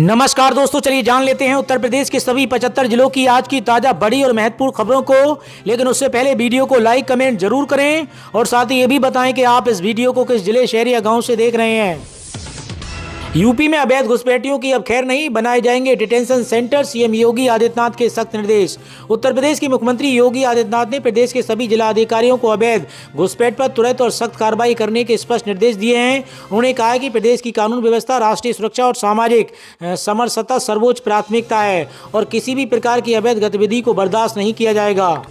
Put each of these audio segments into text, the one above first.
नमस्कार दोस्तों, चलिए जान लेते हैं उत्तर प्रदेश के सभी 75 जिलों की आज की ताजा बड़ी और महत्वपूर्ण खबरों को। लेकिन उससे पहले वीडियो को लाइक कमेंट जरूर करें और साथ ही ये भी बताएं कि आप इस वीडियो को किस जिले, शहर या गांव से देख रहे हैं। यूपी में अवैध घुसपैठियों की अब खैर नहीं, बनाए जाएंगे detention centre, CM Yogi Adityanath के सख्त निर्देश। उत्तर प्रदेश के मुख्यमंत्री योगी आदित्यनाथ ने प्रदेश के सभी जिला अधिकारियों को अवैध घुसपैठ पर तुरंत और सख्त कार्रवाई करने के स्पष्ट निर्देश दिए हैं। उन्होंने कहा है कि प्रदेश की कानून व्यवस्था, राष्ट्रीय सुरक्षा और सामाजिक समरसता सर्वोच्च प्राथमिकता है और किसी भी प्रकार की अवैध गतिविधि को बर्दाश्त नहीं किया जाएगा।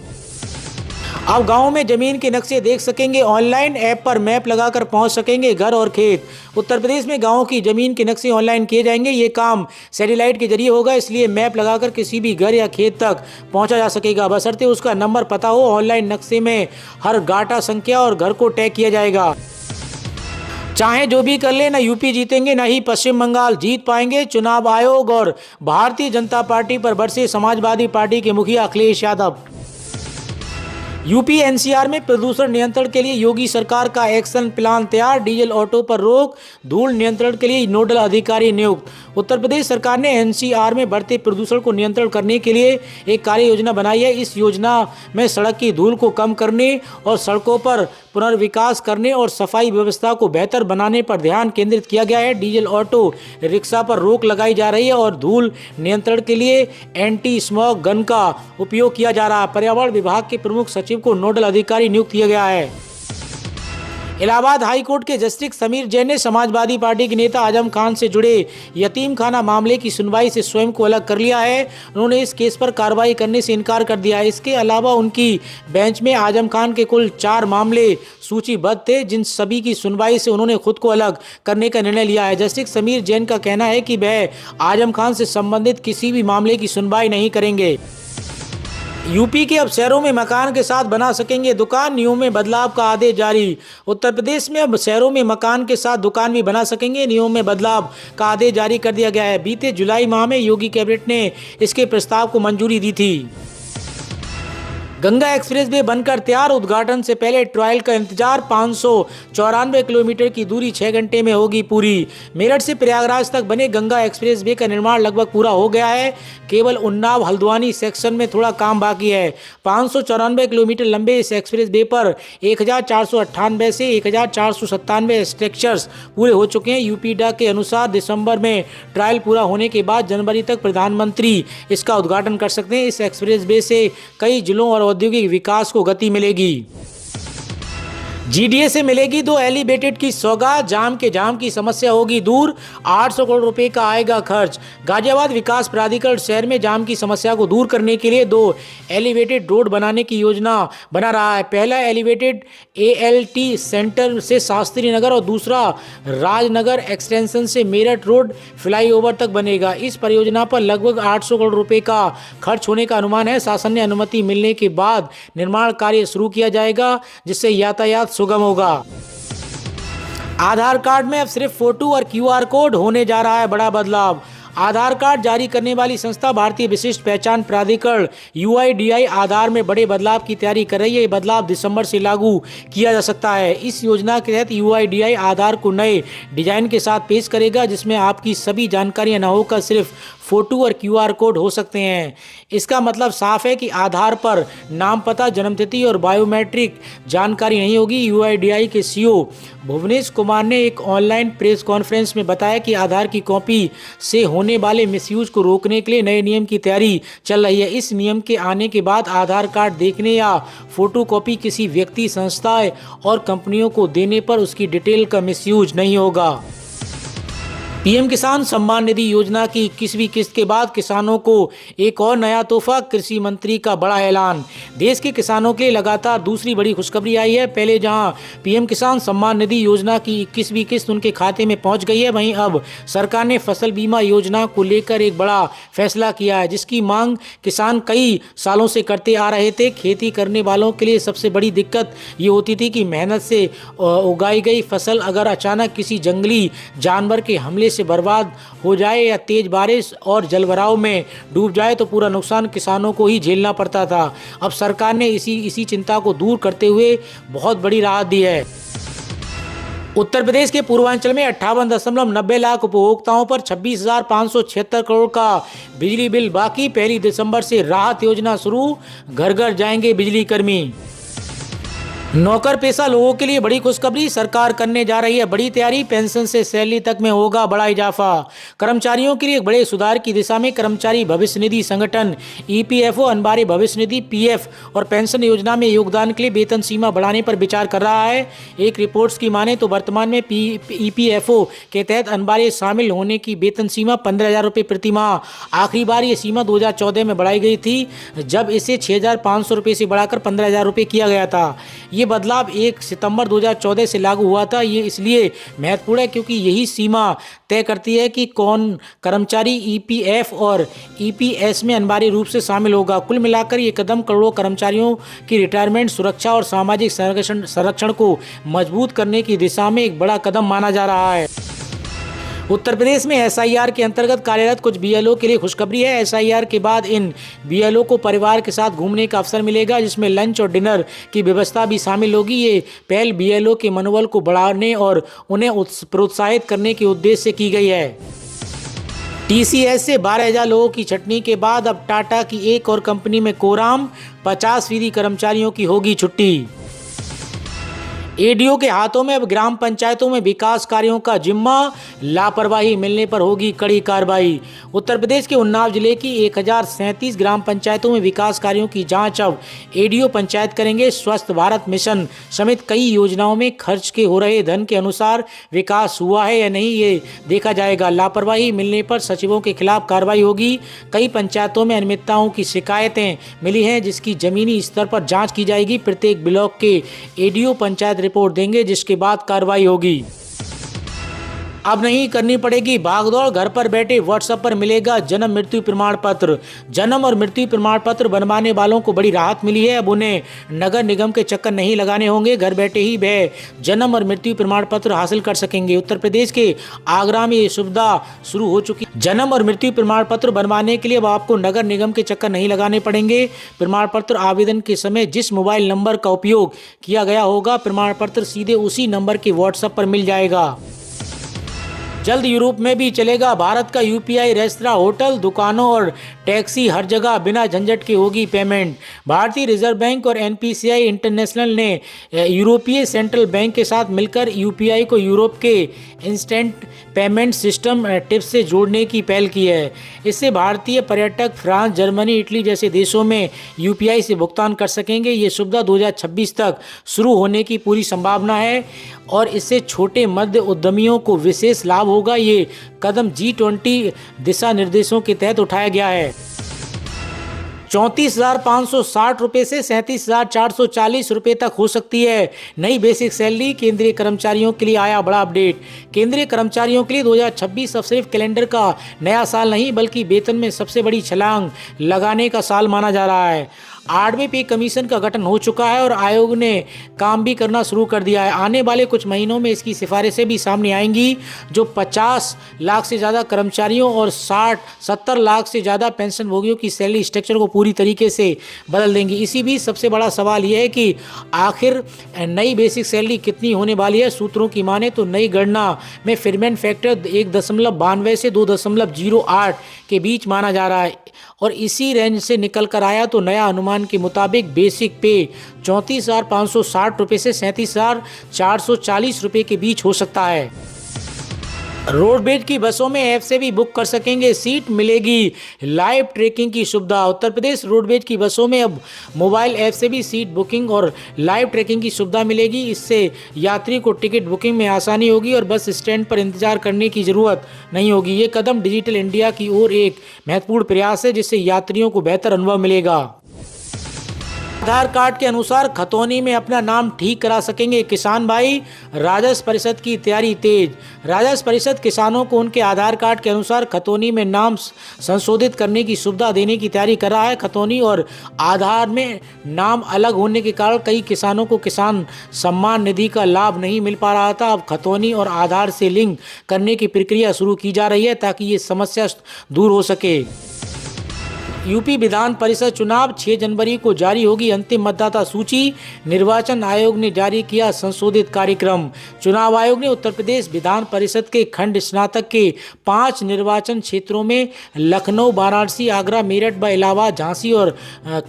अब गाँव में जमीन के नक्शे देख सकेंगे ऑनलाइन, ऐप पर मैप लगाकर पहुंच सकेंगे घर और खेत। उत्तर प्रदेश में गाँव की जमीन के नक्शे ऑनलाइन किए जाएंगे। ये काम सैटेलाइट के जरिए होगा, इसलिए मैप लगाकर किसी भी घर या खेत तक पहुंचा जा सकेगा, बशर्ते उसका नंबर पता हो। ऑनलाइन नक्शे में हर गाटा संख्या और घर को टैग किया जाएगा। चाहे जो भी कर ले, ना यूपी जीतेंगे ना ही पश्चिम बंगाल जीत पाएंगे। चुनाव आयोग और भारतीय जनता पार्टी पर बरसे समाजवादी पार्टी के मुखिया अखिलेश यादव। यूपी एनसीआर में प्रदूषण नियंत्रण के लिए योगी सरकार का एक्शन प्लान तैयार, डीजल ऑटो पर रोक, धूल नियंत्रण के लिए नोडल अधिकारी नियुक्त। उत्तर प्रदेश सरकार ने एनसीआर में बढ़ते प्रदूषण को नियंत्रण करने के लिए एक कार्य योजना बनाई है। इस योजना में सड़क की धूल को कम करने और सड़कों पर पुनर्विकास करने और सफाई व्यवस्था को बेहतर बनाने पर ध्यान केंद्रित किया गया है। डीजल ऑटो रिक्शा पर रोक लगाई जा रही है और धूल नियंत्रण के लिए एंटी स्मॉग गन का उपयोग किया जा रहा है। पर्यावरण विभाग के प्रमुख सचिव को नोडल अधिकारी नियुक्त किया गया है। इलाहाबाद हाई कोर्ट के जस्टिस समीर जैन ने समाजवादी पार्टी के नेता आजम खान से जुड़े यतीम खाना मामले की सुनवाई से स्वयं को अलग कर लिया है। उन्होंने इस केस पर कार्रवाई करने से इनकार कर दिया है। इसके अलावा उनकी बेंच में आजम खान के कुल 4 मामले सूचीबद्ध थे, जिन सभी की सुनवाई से उन्होंने खुद को अलग करने का निर्णय लिया है। जस्टिस समीर जैन का कहना है कि वह आजम खान से संबंधित किसी भी मामले की सुनवाई नहीं करेंगे। यूपी के अब शहरों में मकान के साथ बना सकेंगे दुकान, नियमों में बदलाव का आदेश जारी। उत्तर प्रदेश में अब शहरों में मकान के साथ दुकान भी बना सकेंगे, नियमों में बदलाव का आदेश जारी कर दिया गया है। बीते जुलाई माह में योगी कैबिनेट ने इसके प्रस्ताव को मंजूरी दी थी। गंगा एक्सप्रेस वे बनकर तैयार, उद्घाटन से पहले ट्रायल का इंतजार। 594 किलोमीटर की दूरी 6 घंटे में होगी पूरी। मेरठ से प्रयागराज तक बने गंगा एक्सप्रेस वे का निर्माण लगभग पूरा हो गया है। केवल उन्नाव हल्द्वानी सेक्शन में थोड़ा काम बाकी है। 594 किलोमीटर लंबे इस एक्सप्रेस वे पर 1498 से 1497 स्ट्रक्चर्स पूरे हो चुके हैं। यूपीडा के अनुसार दिसंबर में ट्रायल पूरा होने के बाद जनवरी तक प्रधानमंत्री इसका उद्घाटन कर सकते हैं। इस एक्सप्रेस वे से कई जिलों और औद्योगिक विकास को गति मिलेगी। जीडीए से मिलेगी 2 एलिवेटेड की सौगात, जाम की समस्या होगी दूर। 800 करोड़ रुपए का आएगा खर्च। गाजियाबाद विकास प्राधिकरण शहर में जाम की समस्या को दूर करने के लिए 2 एलिवेटेड रोड बनाने की योजना बना रहा है। पहला एलिवेटेड एएलटी सेंटर से शास्त्री नगर और दूसरा राजनगर एक्सटेंशन से मेरठ रोड फ्लाईओवर तक बनेगा। इस परियोजना पर लगभग 800 करोड़ रुपए का खर्च होने का अनुमान है। शासन ने अनुमति मिलने के बाद निर्माण कार्य शुरू किया जाएगा, जिससे यातायात सुगम होगा। आधार कार्ड में अब सिर्फ फोटो और क्यूआर कोड होने जा रहा है बड़ा बदलाव। आधार कार्ड जारी करने वाली संस्था भारतीय विशिष्ट पहचान प्राधिकरण यूआईडीआई आधार में बड़े बदलाव की तैयारी कर रही है। ये बदलाव दिसंबर से लागू किया जा सकता है। इस योजना के तहत यूआईडीआई आधार को नए डिजाइन के साथ पेश करेगा, जिसमें आपकी सभी जानकारियां न होकर सिर्फ फोटो और क्यूआर कोड हो सकते हैं। इसका मतलब साफ है कि आधार पर नाम, पता, जन्मतिथि और बायोमेट्रिक जानकारी नहीं होगी। यूआईडीआई के सीईओ भुवनेश कुमार ने एक ऑनलाइन प्रेस कॉन्फ्रेंस में बताया कि आधार की कॉपी से होने वाले मिसयूज को रोकने के लिए नए नियम की तैयारी चल रही है। इस नियम के आने के बाद आधार कार्ड देखने या फोटो कॉपी किसी व्यक्ति, संस्था और कंपनियों को देने पर उसकी डिटेल का मिसयूज नहीं होगा। पीएम किसान सम्मान निधि योजना की 21वीं किस्त के बाद किसानों को एक और नया तोहफा, कृषि मंत्री का बड़ा ऐलान। देश के किसानों के लिए लगातार दूसरी बड़ी खुशखबरी आई है। पहले जहां पीएम किसान सम्मान निधि योजना की 21वीं किस्त उनके खाते में पहुंच गई है, वहीं अब सरकार ने फसल बीमा योजना को लेकर एक बड़ा फैसला किया है, जिसकी मांग किसान कई सालों से करते आ रहे थे। खेती करने वालों के लिए सबसे बड़ी दिक्कत ये होती थी कि मेहनत से उगाई गई फसल अगर अचानक किसी जंगली जानवर के हमले से बर्बाद हो जाए या तेज बारिश और जलभराव में डूब जाए तो पूरा नुकसान किसानों को ही झेलना पड़ता था। अब सरकार ने इसी चिंता को दूर करते हुए बहुत बड़ी राहत दी है। उत्तर प्रदेश के पूर्वांचल में 58.90 लाख उपभोक्ताओं पर 26,576 करोड़ का बिजली बिल बाकी। 1 दिसंबर से राहत योजना शुरू, घर घर जाएंगे बिजली कर्मी। नौकर पेशा लोगों के लिए बड़ी खुशखबरी, सरकार करने जा रही है बड़ी तैयारी। पेंशन से सैलरी तक में होगा बड़ा इजाफा। कर्मचारियों के लिए बड़े सुधार की दिशा में कर्मचारी भविष्य निधि संगठन ईपीएफओ अनबारी भविष्य निधि पीएफ और पेंशन योजना में योगदान के लिए वेतन सीमा बढ़ाने पर विचार कर रहा है। एक रिपोर्ट्स की माने तो वर्तमान में ईपीएफओ के तहत अनबारी शामिल होने की वेतन सीमा 15,000 रुपये प्रति माह। आखिरी बार ये सीमा 2014 में बढ़ाई गई थी, जब इसे 6,500 रुपये से बढ़ाकर 15,000 रुपये किया गया था। ये बदलाव 1 सितंबर 2014 से लागू हुआ था। ये इसलिए महत्वपूर्ण है क्योंकि यही सीमा तय करती है कि कौन कर्मचारी ईपीएफ और ईपीएस में अनिवार्य रूप से शामिल होगा। कुल मिलाकर ये कदम करोड़ों कर्मचारियों की रिटायरमेंट सुरक्षा और सामाजिक संरक्षण को मजबूत करने की दिशा में एक बड़ा कदम माना जा रहा है। उत्तर प्रदेश में एसआईआर के अंतर्गत कार्यरत कुछ बीएलओ के लिए खुशखबरी है। एसआईआर के बाद इन बीएलओ को परिवार के साथ घूमने का अवसर मिलेगा, जिसमें लंच और डिनर की व्यवस्था भी शामिल होगी। ये पहल बीएलओ के मनोबल को बढ़ाने और उन्हें प्रोत्साहित करने के उद्देश्य से की गई है। टीसीएस से 12,000 लोगों की छटनी के बाद अब टाटा की एक और कंपनी में कोराम, 50% कर्मचारियों की होगी छुट्टी। एडीओ के हाथों में अब ग्राम पंचायतों में विकास कार्यों का जिम्मा, लापरवाही मिलने पर होगी कड़ी कार्रवाई। उत्तर प्रदेश के उन्नाव जिले की 1037 ग्राम पंचायतों में विकास कार्यों की जांच अब एडीओ पंचायत करेंगे। स्वस्थ भारत मिशन समेत कई योजनाओं में खर्च के हो रहे धन के अनुसार विकास हुआ है या नहीं, ये देखा जाएगा। लापरवाही मिलने पर सचिवों के खिलाफ कार्रवाई होगी। कई पंचायतों में अनियमितताओं की शिकायतें मिली हैं, जिसकी जमीनी स्तर पर जाँच की जाएगी। प्रत्येक ब्लॉक के एडीओ पंचायत रिपोर्ट देंगे, जिसके बाद कार्रवाई होगी। अब नहीं करनी पड़ेगी भागदौड़, घर पर बैठे व्हाट्सएप पर मिलेगा जन्म मृत्यु प्रमाण पत्र। जन्म और मृत्यु प्रमाण पत्र बनवाने वालों को बड़ी राहत मिली है। अब उन्हें नगर निगम के चक्कर नहीं लगाने होंगे, घर बैठे ही वे जन्म और मृत्यु प्रमाण पत्र हासिल कर सकेंगे। उत्तर प्रदेश के आगरा में ये सुविधा शुरू हो चुकी। जन्म और मृत्यु प्रमाण पत्र बनवाने के लिए अब आपको नगर निगम के चक्कर नहीं लगाने पड़ेंगे। प्रमाण पत्र आवेदन के समय जिस मोबाइल नंबर का उपयोग किया गया होगा, प्रमाण पत्र सीधे उसी नंबर के व्हाट्सएप पर मिल जाएगा। जल्द यूरोप में भी चलेगा भारत का यूपीआई। रेस्तरां, होटल, दुकानों और टैक्सी हर जगह बिना झंझट के होगी पेमेंट। भारतीय रिजर्व बैंक और एनपीसीआई इंटरनेशनल ने यूरोपीय सेंट्रल बैंक के साथ मिलकर यूपीआई को यूरोप के इंस्टेंट पेमेंट सिस्टम टिप्स से जोड़ने की पहल की है। इससे भारतीय पर्यटक फ्रांस, जर्मनी, इटली जैसे देशों में यूपीआई से भुगतान कर सकेंगे। ये सुविधा 2026 तक शुरू होने की पूरी संभावना है और इससे छोटे मध्य उद्यमियों को विशेष लाभ होगा। ये कदम G20 दिशा निर्देशों के तहत उठाया गया है। 34,560 रुपये से 37,440 रुपये तक हो सकती है नई बेसिक सैलरी। केंद्रीय कर्मचारियों के लिए आया बड़ा अपडेट। केंद्रीय कर्मचारियों के लिए 2026 अब सिर्फ कैलेंडर का नया साल नहीं, बल्कि वेतन में सबसे बड़ी छलांग लगाने का साल माना जा रहा है। 8वें पे कमीशन का गठन हो चुका है और आयोग ने काम भी करना शुरू कर दिया है। आने वाले कुछ महीनों में इसकी सिफारिशें भी सामने आएंगी, जो 50 लाख से ज़्यादा कर्मचारियों और 60-70 लाख से ज़्यादा पेंशन भोगियों की सैलरी स्ट्रक्चर को पूरी तरीके से बदल देंगी। इसी बीच सबसे बड़ा सवाल यह है कि आखिर नई बेसिक सैलरी कितनी होने वाली है। सूत्रों की माने तो नई गणना में फिरमेंट फैक्टर 1.92 से 2.08 के बीच माना जा रहा है और इसी रेंज से निकल कर आया तो नया अनुमान के मुताबिक बेसिक पे 34,560 रुपये से 37,440 रुपये के बीच हो सकता है। रोडवेज की बसों में ऐप से भी बुक कर सकेंगे सीट, मिलेगी लाइव ट्रैकिंग की सुविधा। उत्तर प्रदेश रोडवेज की बसों में अब मोबाइल ऐप से भी सीट बुकिंग और लाइव ट्रैकिंग की सुविधा मिलेगी। इससे यात्री को टिकट बुकिंग में आसानी होगी और बस स्टैंड पर इंतजार करने की ज़रूरत नहीं होगी। ये कदम डिजिटल इंडिया की ओर एक महत्वपूर्ण प्रयास है, जिससे यात्रियों को बेहतर अनुभव मिलेगा। आधार कार्ड के अनुसार खतौनी में अपना नाम ठीक करा सकेंगे किसान भाई। राजस्व परिषद की तैयारी तेज। राजस्व परिषद किसानों को उनके आधार कार्ड के अनुसार खतौनी में नाम संशोधित करने की सुविधा देने की तैयारी कर रहा है। खतौनी और आधार में नाम अलग होने के कारण कई किसानों को किसान सम्मान निधि का लाभ नहीं मिल पा रहा था। अब खतौनी और आधार से लिंक करने की प्रक्रिया शुरू की जा रही है ताकि ये समस्या दूर हो सके। यूपी विधान परिषद चुनाव 6 जनवरी को जारी होगी अंतिम मतदाता सूची। निर्वाचन आयोग ने जारी किया संशोधित कार्यक्रम। चुनाव आयोग ने उत्तर प्रदेश विधान परिषद के खंड स्नातक के 5 निर्वाचन क्षेत्रों में लखनऊ, वाराणसी, आगरा, मेरठ व इलाहाबाद, झांसी और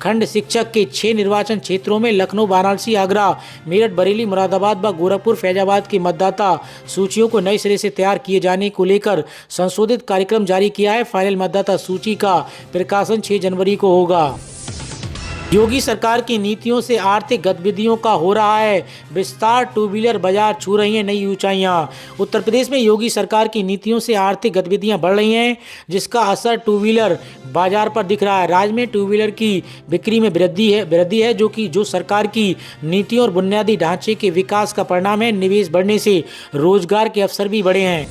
खंड शिक्षक के 6 निर्वाचन क्षेत्रों में लखनऊ, वाराणसी, आगरा, मेरठ, बरेली, मुरादाबाद व गोरखपुर, फैजाबाद की मतदाता सूचियों को नए सिरे से तैयार किए जाने को लेकर संशोधित कार्यक्रम जारी किया है। फाइनल मतदाता सूची का प्रकाशन 6 जनवरी को होगा। योगी सरकार की नीतियों से आर्थिक गतिविधियों का हो रहा है विस्तार। टू व्हीलर बाजार छू रही हैं नई ऊंचाइयां। उत्तर प्रदेश में योगी सरकार की नीतियों से आर्थिक गतिविधियां बढ़ रही हैं, जिसका असर टू व्हीलर बाजार पर दिख रहा है। राज्य में टू व्हीलर की बिक्री में वृद्धि है जो सरकार की नीतियों और बुनियादी ढांचे के विकास का परिणाम है। निवेश बढ़ने से रोजगार के अवसर भी बढ़े हैं।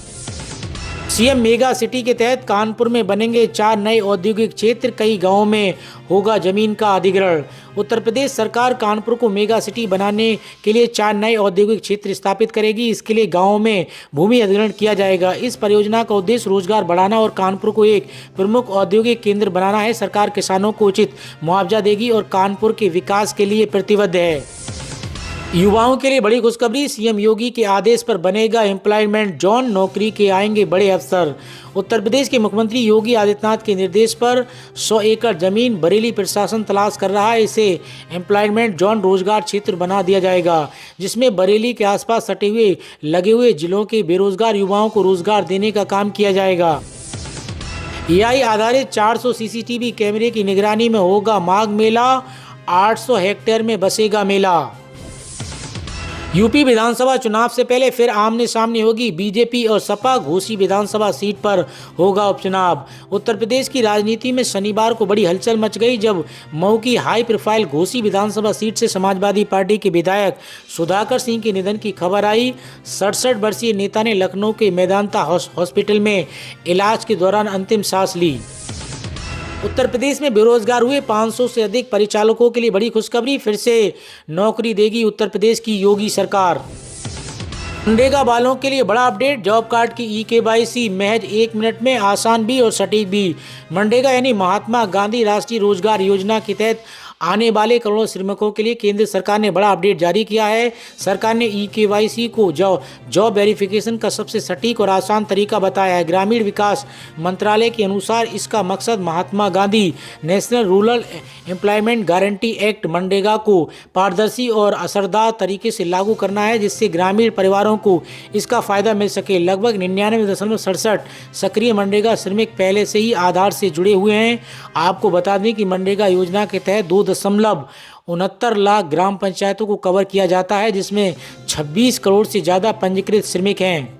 सीएम मेगा सिटी के तहत कानपुर में बनेंगे 4 नए औद्योगिक क्षेत्र। कई गांवों में होगा जमीन का अधिग्रहण। उत्तर प्रदेश सरकार कानपुर को मेगा सिटी बनाने के लिए 4 नए औद्योगिक क्षेत्र स्थापित करेगी। इसके लिए गांवों में भूमि अधिग्रहण किया जाएगा। इस परियोजना का उद्देश्य रोजगार बढ़ाना और कानपुर को एक प्रमुख औद्योगिक केंद्र बनाना है। सरकार किसानों को उचित मुआवजा देगी और कानपुर के विकास के लिए प्रतिबद्ध है। युवाओं के लिए बड़ी खुशखबरी। सीएम योगी के आदेश पर बनेगा एम्प्लॉयमेंट जोन, नौकरी के आएंगे बड़े अवसर। उत्तर प्रदेश के मुख्यमंत्री योगी आदित्यनाथ के निर्देश पर 100 एकड़ जमीन बरेली प्रशासन तलाश कर रहा है। इसे एम्प्लॉयमेंट जोन रोजगार क्षेत्र बना दिया जाएगा, जिसमें बरेली के आसपास सटे हुए लगे हुए जिलों के बेरोजगार युवाओं को रोजगार देने का काम किया जाएगा। एआई आधारित 400 सीसीटीवी कैमरे की निगरानी में होगा माघ मेला। 800 हेक्टेयर में बसेगा मेला। यूपी विधानसभा चुनाव से पहले फिर आमने सामने होगी बीजेपी और सपा। घोसी विधानसभा सीट पर होगा उपचुनाव। उत्तर प्रदेश की राजनीति में शनिवार को बड़ी हलचल मच गई जब मऊ की हाई प्रोफाइल घोसी विधानसभा सीट से समाजवादी पार्टी के विधायक सुधाकर सिंह के निधन की खबर आई। 67 वर्षीय नेता ने लखनऊ के मेदांता हॉस्पिटल में इलाज के दौरान अंतिम सांस ली। उत्तर प्रदेश में बेरोजगार हुए 500 से अधिक परिचालकों के लिए बड़ी खुशखबरी। फिर से नौकरी देगी उत्तर प्रदेश की योगी सरकार। मनरेगा वालों के लिए बड़ा अपडेट। जॉब कार्ड की ई-केवाईसी महज 1 मिनट में, आसान भी और सटीक भी। मनरेगा यानी महात्मा गांधी राष्ट्रीय रोजगार योजना के तहत आने वाले करोड़ों श्रमिकों के लिए केंद्र सरकार ने बड़ा अपडेट जारी किया है। सरकार ने ई-केवाईसी को जॉब वेरिफिकेशन का सबसे सटीक और आसान तरीका बताया है। ग्रामीण विकास मंत्रालय के अनुसार इसका मकसद Mahatma Gandhi national rural employment guarantee act मनरेगा को पारदर्शी और असरदार तरीके से लागू करना है, जिससे ग्रामीण परिवारों को इसका फायदा मिल सके। लगभग 99.67 सक्रिय मनरेगा श्रमिक पहले से ही आधार से जुड़े हुए हैं। आपको बता दें कि मनरेगा योजना के तहत 2.69 लाख ग्राम पंचायतों को कवर किया जाता है, जिसमें 26 करोड़ से ज्यादा पंजीकृत श्रमिक हैं।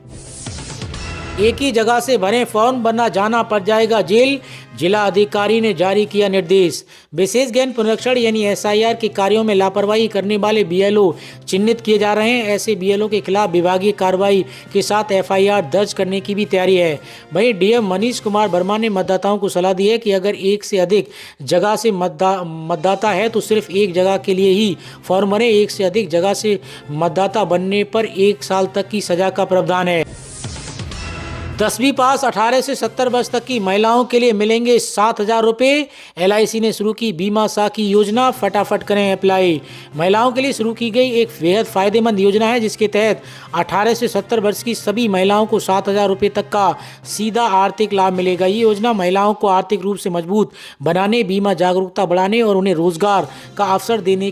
एक ही जगह से भरे फॉर्म वरना जाना पड़ जाएगा जेल। जिला अधिकारी ने जारी किया निर्देश। विशेष गहन पुनरीक्षण यानी एसआईआर के कार्यों में लापरवाही करने वाले बीएलओ चिन्हित किए जा रहे हैं। ऐसे बीएलओ के खिलाफ विभागीय कार्रवाई के साथ एफआईआर दर्ज करने की भी तैयारी है। वहीं डीएम मनीष कुमार वर्मा ने मतदाताओं को सलाह दी है कि अगर एक से अधिक जगह से मतदाता है तो सिर्फ एक जगह के लिए ही फॉर्म भरें। एक से अधिक जगह से मतदाता बनने पर 1 साल तक की सजा का प्रावधान है। 10वीं पास 18 से 70 वर्ष तक की महिलाओं के लिए मिलेंगे 7,000 रुपये। एलआईसी ने शुरू की बीमा साखी योजना, फटाफट करें अप्लाई। महिलाओं के लिए शुरू की गई एक बेहद फायदेमंद योजना है, जिसके तहत 18 से 70 वर्ष की सभी महिलाओं को 7,000 रुपये तक का सीधा आर्थिक लाभ मिलेगा। ये योजना महिलाओं को आर्थिक रूप से मजबूत बनाने, बीमा जागरूकता बढ़ाने और उन्हें रोजगार का अवसर देने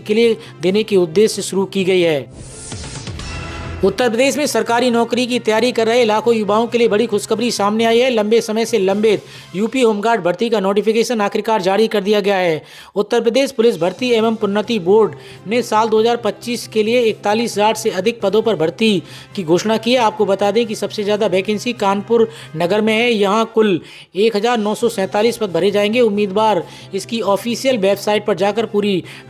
के उद्देश्य से शुरू की गई है। उत्तर प्रदेश में सरकारी नौकरी की तैयारी कर रहे लाखों युवाओं के लिए बड़ी खुशखबरी सामने आई है। लंबे समय से लंबित यूपी होमगार्ड भर्ती का नोटिफिकेशन आखिरकार जारी कर दिया गया है। उत्तर प्रदेश पुलिस भर्ती एवं प्रोन्नति बोर्ड ने साल 2025 के लिए 41,000 से अधिक पदों पर भर्ती की घोषणा की है। आपको बता दें कि सबसे ज़्यादा वैकेंसी कानपुर नगर में है। यहाँ कुल 1,947 पद भरे जाएंगे। उम्मीदवार इसकी ऑफिशियल वेबसाइट पर जाकर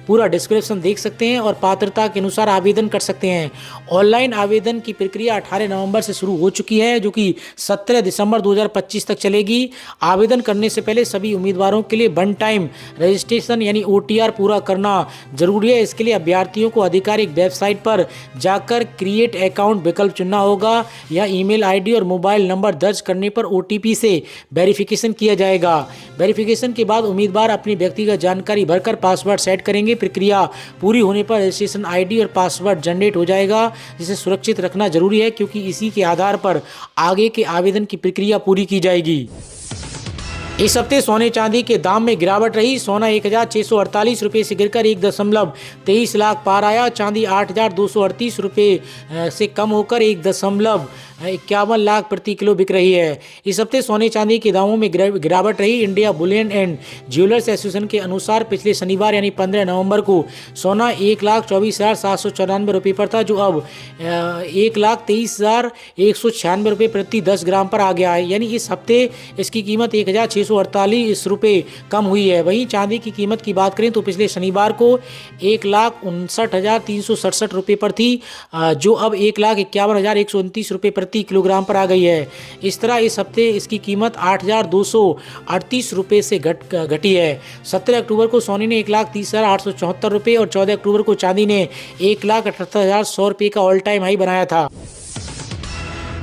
पूरा डिस्क्रिप्शन देख सकते हैं और पात्रता के अनुसार आवेदन कर सकते हैं। ऑनलाइन आवेदन की प्रक्रिया 18 नवंबर से शुरू हो चुकी है, जो कि 17 दिसंबर 2025 तक चलेगी। आवेदन करने से पहले सभी उम्मीदवारों के लिए वन टाइम रजिस्ट्रेशन यानी OTR पूरा करना जरूरी है। इसके लिए अभ्यर्थियों को आधिकारिक वेबसाइट पर जाकर क्रिएट अकाउंट विकल्प चुनना होगा। या ईमेल आईडी और मोबाइल नंबर दर्ज करने पर OTP से वेरिफिकेशन किया जाएगा। वेरिफिकेशन के बाद उम्मीदवार अपनी व्यक्तिगत जानकारी भरकर पासवर्ड सेट करेंगे। प्रक्रिया पूरी होने पर रजिस्ट्रेशन ID और पासवर्ड जनरेट हो जाएगा, जिसे सुरक्षित रखना जरूरी है क्योंकि इसी के आधार पर आगे के आवेदन की प्रक्रिया पूरी की जाएगी। इस हफ्ते सोने चांदी के दाम में गिरावट रही। सोना 1648 रुपये से गिरकर 1.23 लाख पार आया। चांदी 8238 रुपये से कम होकर 1.51 लाख प्रति किलो बिक रही है। इस हफ्ते सोने चांदी के दामों में गिरावट रही। India Boolean and jewellers association के अनुसार पिछले शनिवार यानी 15 नवंबर को सोना 1,24,794 रुपये पर था, जो अब 1,23,196 रुपये प्रति 10 ग्राम पर आ गया है। यानी इस हफ्ते इसकी कीमत 1,648 रुपये कम हुई है। वहीं चांदी की कीमत की बात करें तो पिछले शनिवार को 1,59,367 रुपये पर थी, जो अब 1,51,129 रुपये प्रति किलोग्राम पर आ गई है। इस तरह इस हफ्ते इसकी कीमत 8,238 रुपये से घटी है। 17 अक्टूबर को सोने ने 1,30,874 रुपये और 14 अक्टूबर को चांदी ने 1,78,100 रुपये का ऑल टाइम हाई बनाया था।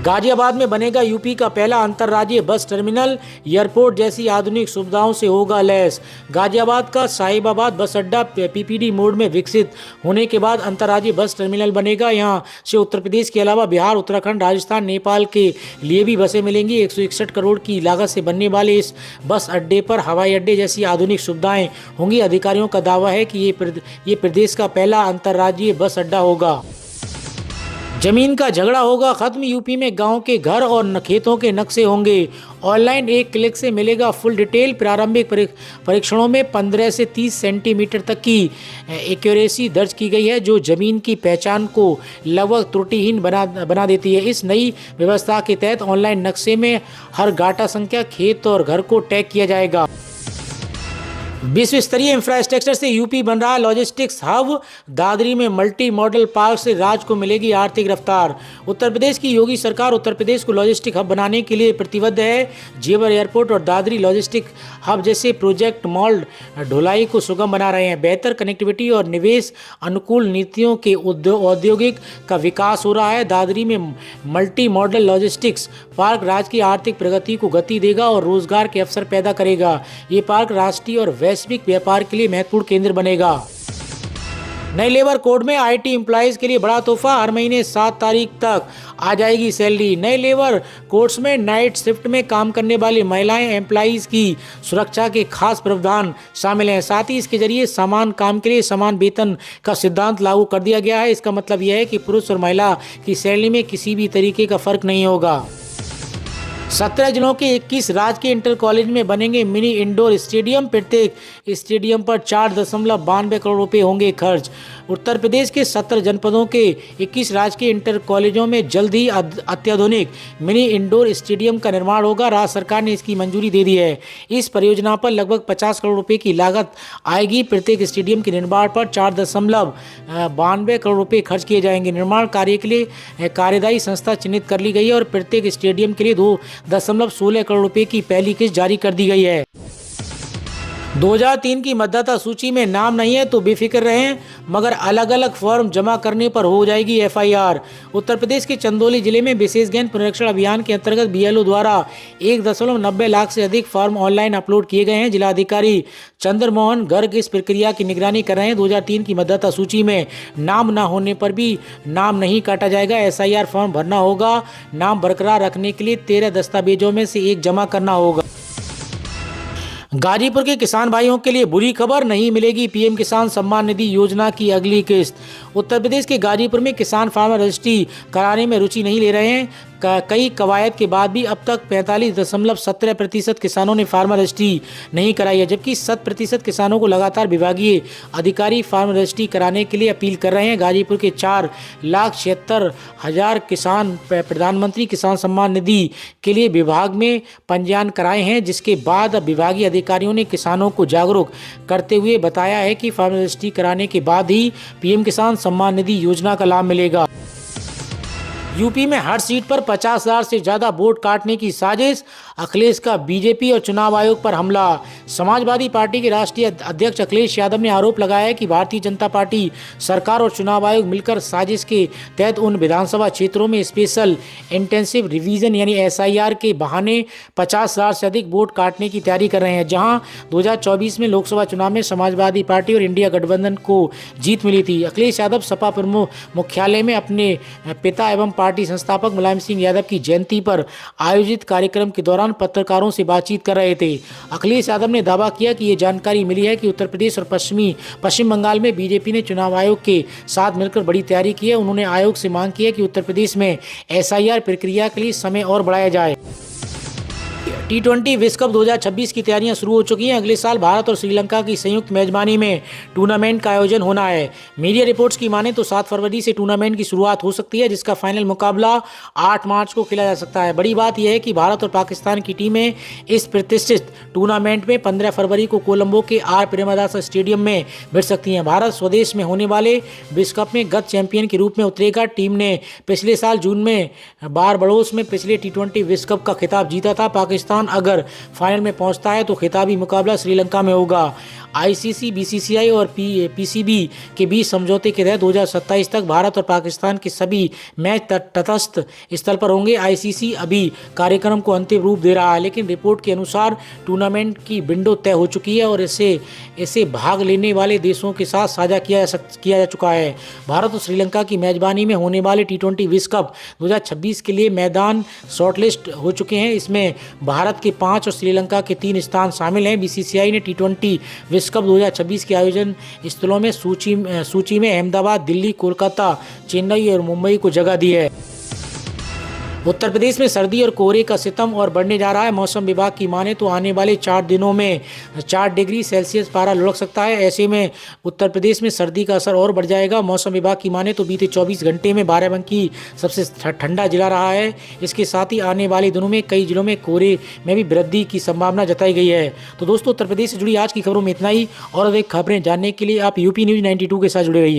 गाजियाबाद में बनेगा यूपी का पहला अंतर्राज्यीय बस टर्मिनल। एयरपोर्ट जैसी आधुनिक सुविधाओं से होगा लैस। गाजियाबाद का साहिबाबाद बस अड्डा PPD मोड में विकसित होने के बाद अंतर्राज्यीय बस टर्मिनल बनेगा। यहां से उत्तर प्रदेश के अलावा बिहार, उत्तराखंड, राजस्थान, नेपाल के लिए भी बसें मिलेंगी। 161 करोड़ की लागत से बनने वाले इस बस अड्डे पर हवाई अड्डे जैसी आधुनिक सुविधाएं होंगी। अधिकारियों का दावा है कि ये प्रदेश का पहला अंतर्राज्यीय बस अड्डा होगा। जमीन का झगड़ा होगा खत्म। यूपी में गांव के घर और खेतों के नक्शे होंगे। ऑनलाइन एक क्लिक से मिलेगा फुल डिटेल। प्रारंभिक परीक्षणों में 15 से 30 सेंटीमीटर तक की एक्यूरेसी दर्ज की गई है, जो जमीन की पहचान को लगभग त्रुटिहीन बना देती है। इस नई व्यवस्था के तहत ऑनलाइन नक्शे में हर गाटा संख्या, खेत और घर को टैग किया जाएगा। विश्व स्तरीय इंफ्रास्ट्रक्चर से यूपी बन रहा लॉजिस्टिक्स हब। दादरी में मल्टी मॉडल पार्क से राज्य को मिलेगी आर्थिक रफ्तार। उत्तर प्रदेश की योगी सरकार उत्तर प्रदेश को लॉजिस्टिक हब बनाने के लिए प्रतिबद्ध है। जेवर एयरपोर्ट और दादरी लॉजिस्टिक हब जैसे प्रोजेक्ट मॉल ढुलाई को सुगम बना रहे हैं। बेहतर कनेक्टिविटी और निवेश अनुकूल नीतियों के औद्योगिक का विकास हो रहा है। दादरी में मल्टी मॉडल लॉजिस्टिक्स पार्क राज्य की आर्थिक प्रगति को गति देगा और रोजगार के अवसर पैदा करेगा। ये पार्क राष्ट्रीय और वैश्विक व्यापार के लिए महत्वपूर्ण केंद्र बनेगा। नए लेबर कोड में IT एम्प्लॉइज के लिए बड़ा तोहफा। हर महीने 7 तारीख तक आ जाएगी सैलरी। नए लेबर कोड्स में नाइट शिफ्ट में काम करने वाली महिलाएं एम्प्लॉइज की सुरक्षा के खास प्रावधान शामिल हैं। साथ ही इसके जरिए समान काम के लिए समान वेतन का सिद्धांत लागू कर दिया गया है। इसका मतलब यह है कि पुरुष और महिला की सैलरी में किसी भी तरीके का फर्क नहीं होगा। 17 जिलों के 21 राजकीय इंटर कॉलेज में बनेंगे मिनी इंडोर स्टेडियम। प्रत्येक स्टेडियम पर 4.92 करोड़ रुपए होंगे खर्च। उत्तर प्रदेश के 17 जनपदों के 21 राजकीय इंटर कॉलेजों में जल्द ही अत्याधुनिक मिनी इंडोर स्टेडियम का निर्माण होगा। राज्य सरकार ने इसकी मंजूरी दे दी है। इस परियोजना पर लगभग 50 करोड़ रुपए की लागत आएगी। प्रत्येक स्टेडियम के निर्माण पर 4.92 करोड़ रुपए खर्च किए जाएंगे। निर्माण कार्य के लिए कार्यदायी संस्था चिन्हित कर ली गई है और प्रत्येक स्टेडियम के लिए 2.16 करोड़ रुपए की पहली किस्त जारी कर दी गई है। 2003 की मतदाता सूची में नाम नहीं है तो बेफिक्र रहें, मगर अलग अलग फॉर्म जमा करने पर हो जाएगी FIR। उत्तर प्रदेश के चंदौली जिले में विशेष गहन पुनरीक्षण अभियान के अंतर्गत BLO द्वारा 1.90 लाख से अधिक फॉर्म ऑनलाइन अपलोड किए गए हैं। जिलाधिकारी चंद्रमोहन गर्ग इस प्रक्रिया की निगरानी कर रहे हैं। 2003 की मतदाता सूची में नाम न होने पर भी नाम नहीं काटा जाएगा। SIR फॉर्म भरना होगा। नाम बरकरार रखने के लिए 13 दस्तावेजों में से एक जमा करना होगा। गाजीपुर के किसान भाइयों के लिए बुरी खबर, नहीं मिलेगी PM किसान सम्मान निधि योजना की अगली किस्त। उत्तर प्रदेश के गाजीपुर में किसान फार्मर रजिस्ट्री कराने में रुचि नहीं ले रहे हैं। कई कवायद के बाद भी अब तक 45.17% किसानों ने फार्मर रजिस्ट्री नहीं कराई है, जबकि 100% किसानों को लगातार विभागीय अधिकारी फार्मर रजिस्ट्री कराने के लिए अपील कर रहे हैं। गाजीपुर के 4,76,000 किसान प्रधानमंत्री किसान सम्मान निधि के लिए विभाग में पंजीयन कराए हैं, जिसके बाद विभागीय अधिकारियों ने किसानों को जागरूक करते हुए बताया है कि फार्मर रजिस्ट्री कराने के बाद ही PM किसान सम्मान निधि योजना का लाभ मिलेगा। यूपी में हर सीट पर 50,000 से ज्यादा वोट काटने की साजिश, अखिलेश का बीजेपी और चुनाव आयोग पर हमला। समाजवादी पार्टी के राष्ट्रीय अध्यक्ष अखिलेश यादव ने आरोप लगाया है कि भारतीय जनता पार्टी सरकार और चुनाव आयोग मिलकर साजिश के तहत उन विधानसभा क्षेत्रों में स्पेशल इंटेंसिव रिवीजन यानी SIR के बहाने 50,000 से अधिक वोट काटने की तैयारी कर रहे हैं, जहां 2024 में लोकसभा चुनाव में समाजवादी पार्टी और इंडिया गठबंधन को जीत मिली थी। अखिलेश यादव सपा प्रमुख मुख्यालय में अपने पिता एवं पार्टी संस्थापक मुलायम सिंह यादव की जयंती पर आयोजित कार्यक्रम के दौरान पत्रकारों से बातचीत कर रहे थे। अखिलेश यादव ने दावा किया कि ये जानकारी मिली है कि उत्तर प्रदेश और पश्चिम बंगाल में बीजेपी ने चुनाव आयोग के साथ मिलकर बड़ी तैयारी की है। उन्होंने आयोग से मांग की है कि उत्तर प्रदेश में SIR प्रक्रिया के लिए समय और बढ़ाया जाए। T20 विश्व कप 2026 की तैयारियां शुरू हो चुकी हैं। अगले साल भारत और श्रीलंका की संयुक्त मेजबानी में टूर्नामेंट का आयोजन होना है। मीडिया रिपोर्ट्स की माने तो 7 फरवरी से टूर्नामेंट की शुरुआत हो सकती है, जिसका फाइनल मुकाबला 8 मार्च को खेला जा सकता है। बड़ी बात यह है कि भारत और पाकिस्तान की टीमें इस प्रतिष्ठित टूर्नामेंट में 15 फरवरी को कोलंबो के R प्रेमदासा स्टेडियम में भिड़ सकती हैं। भारत स्वदेश में होने वाले विश्व कप में गत चैंपियन के रूप में उतरेगा। टीम ने पिछले साल जून में बारबडोस में पिछले T20 विश्व कप का खिताब जीता था। पाकिस्तान अगर फाइनल में पहुंचता है तो खिताबी मुकाबला श्रीलंका में होगा। ICC, BCCI और PCB के बीच समझौते के तहत 2027 तक भारत और पाकिस्तान के सभी मैच तटस्थ स्थल पर होंगे। ICC अभी कार्यक्रम को अंतिम रूप दे रहा है, लेकिन रिपोर्ट के अनुसार टूर्नामेंट की विंडो तय हो चुकी है और इसे भाग लेने वाले देशों के साथ साझा किया जा चुका है। भारत और श्रीलंका की मेजबानी में होने वाले T20 विश्व कप 2026 के लिए मैदान शॉर्टलिस्ट हो चुके हैं। इसमें भारत के 5 और श्रीलंका के 3 स्थान शामिल हैं। BCCI ने T20 विश्व कप 2026 के आयोजन स्थलों में सूची में अहमदाबाद, दिल्ली, कोलकाता, चेन्नई और मुंबई को जगह दी है। उत्तर प्रदेश में सर्दी और कोहरे का सितम और बढ़ने जा रहा है। मौसम विभाग की माने तो आने वाले 4 दिनों में 4 डिग्री सेल्सियस पारा लुढ़क सकता है। ऐसे में उत्तर प्रदेश में सर्दी का असर और बढ़ जाएगा। मौसम विभाग की माने तो बीते 24 घंटे में बाराबंकी सबसे ठंडा जिला रहा है। इसके साथ ही आने वाले दिनों में कई जिलों में कोहरे में भी वृद्धि की संभावना जताई गई है। तो दोस्तों, उत्तर प्रदेश से जुड़ी आज की खबरों में इतना ही, और अधिक खबरें जानने के लिए आप UP News 92 के साथ जुड़े रहिए।